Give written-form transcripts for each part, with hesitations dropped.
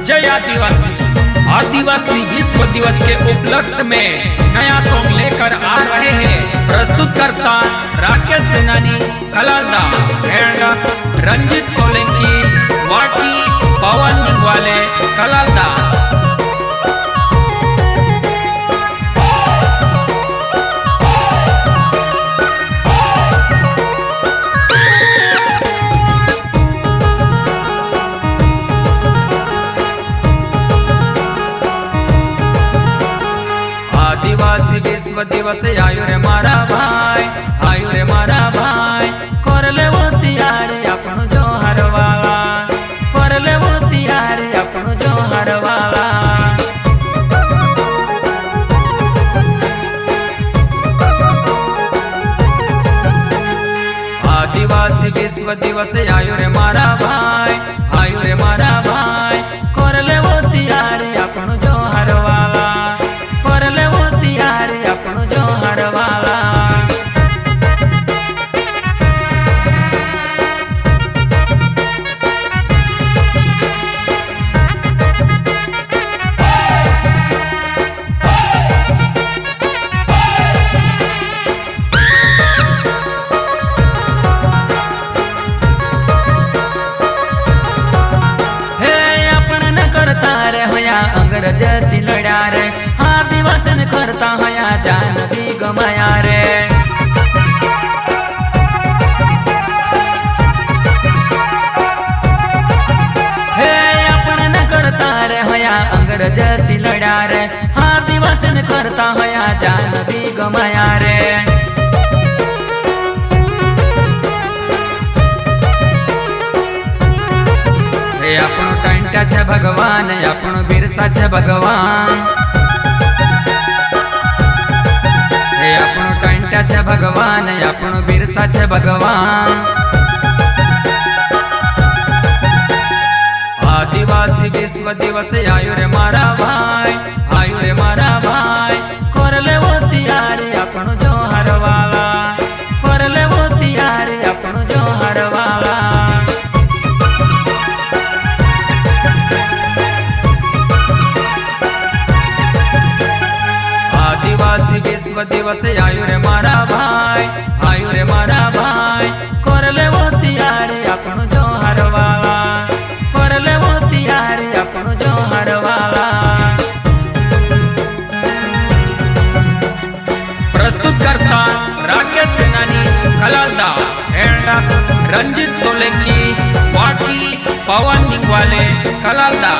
जय आदिवासी। आदिवासी विश्व दिवस के उपलक्ष्य में नया सॉन्ग लेकर आ रहे हैं प्रस्तुत करता राकेश सेनानी, कलादा रंजित सोलंकी, वाटी पवन निंगवाले, कलादा। आदिवासी विश्व दिवस आयो रे मारा भाई, आयो रे मारा भाई, कर ले वो तियारे अपन जोहर वाला, कर ले वो तियारे अपन जोहर वाला। आदिवासी विश्व दिवस आयो रे मारा भाई, आयो रे मारा भाई, कर ले वो तियारे अपन जोहर वाला, कर ले वो तियारे अपन जोहर वाला। अंग्रेज से लड़ा रे, आदिवासी करता हया जान भी गमाया रे। हे अपन न करता रे हया अंग्रेज से लड़ा रे, आदिवासी करता हया जान भी गमाया रे। આપણો ટાંટા છે ભગવાન, આપણો બિરસા છે ભગવાન, હે આપણો ટાંટા છે ભગવાન, આપણો બિરસા છે ભગવાન। આદિવાસી વિશ્વ દિવસ આયો રે મારા ભાઈ, આયો રે મારા ભાઈ, કર લેવો तियारे આપણો જોહર વાલા, કર લેવો तियारे આપણો જોહર વાલા। आदिवासी विश्व दिवस आयो रे मारा भाई, आयो रे मारा भाई, कर ले वो तियारे अपन जोहर वाला, कर ले वो तियारे अपन जोहर वाला। प्रस्तुत करता राकेश सेनानी, कलादा रंजित सोलंकी, वाटी पवन निंगवाले, कलादा।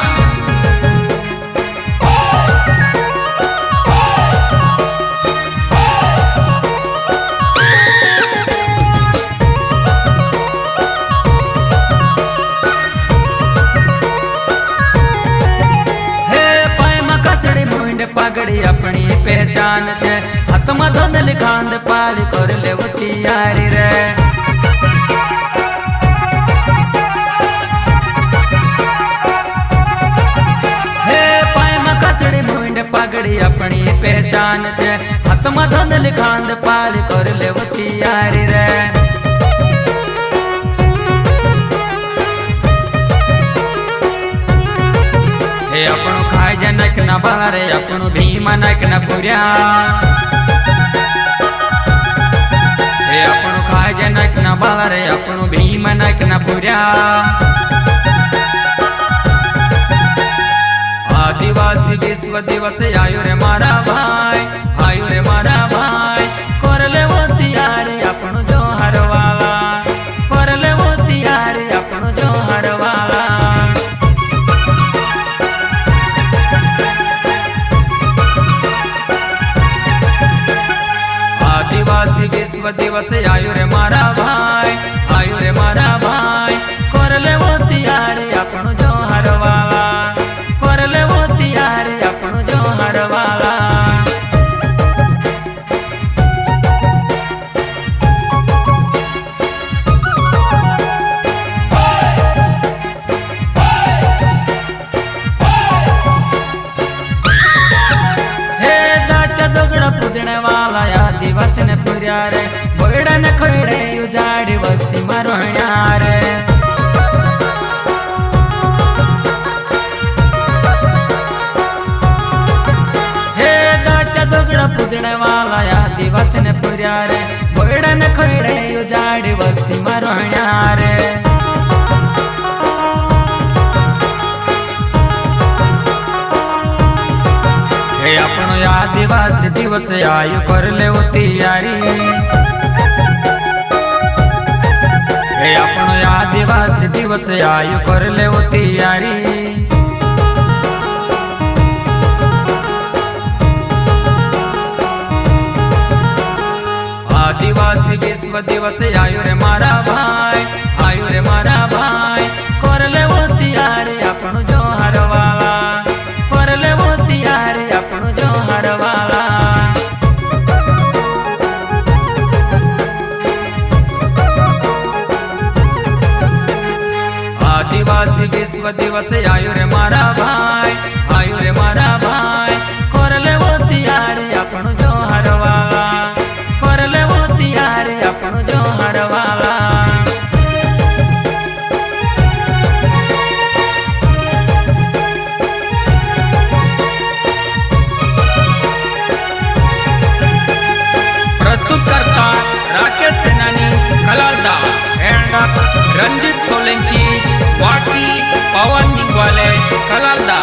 पगड़ी अपनी पहचान छे, हाथ में धंधल खांद पाल कर ले वो तियारी रे। हे पाय में कचड़ी मुंड पगड़ी अपनी पहचान छे, हाथ में धंधल खांद पाल कर ले वो तियारी रे। हे अपनो खाय जनक न बारे, अपनो भीम नक न पुर्या, हे अपनो खाय जनक न बारे, अपनो भीम नक न पुर्या। आदिवासी विश्व दिवस आयो रे मारा भाई, आयो रे मारा भाई, कर ले वो तियारे अपनो जोहर वाला, कर ले वो तियारे अपनो जोहर वाला। आदिवासी विश्व दिवस आयो रे मारा भाई, आयो रे मारा भाई, कर ले वो तियारे अपन जोहर वाला, कर ले वो तियारे अपन जोहर वाला। ने पुर्या रे बड़न खड़े उजाड़ वस्ती मरोण्या रे हे अपनो आदिवासी दिवस आयु कर ले तैयारी हे अपनो आदिवासी दिवस आयु कर ले तैयारी आदिवासी विश्व दिवस आयु रे मारा भाई आयु रे मारा भाई कर ले तैयारी अपनो जोहर वाला कर ले तैयारी अपनो जोहर वाला आदिवासी विश्व दिवस आयु रे मारा भाई आयु रे मारा भाई कर ले तैयारी अपनो जोहर वाला कर ले तैयारी अपनो जोहर वाला प्रस्तुत करता राकेश सेनानी कलालदा एंड रंजित सोलंकी वाटी पवन निंगवाले कलालदा।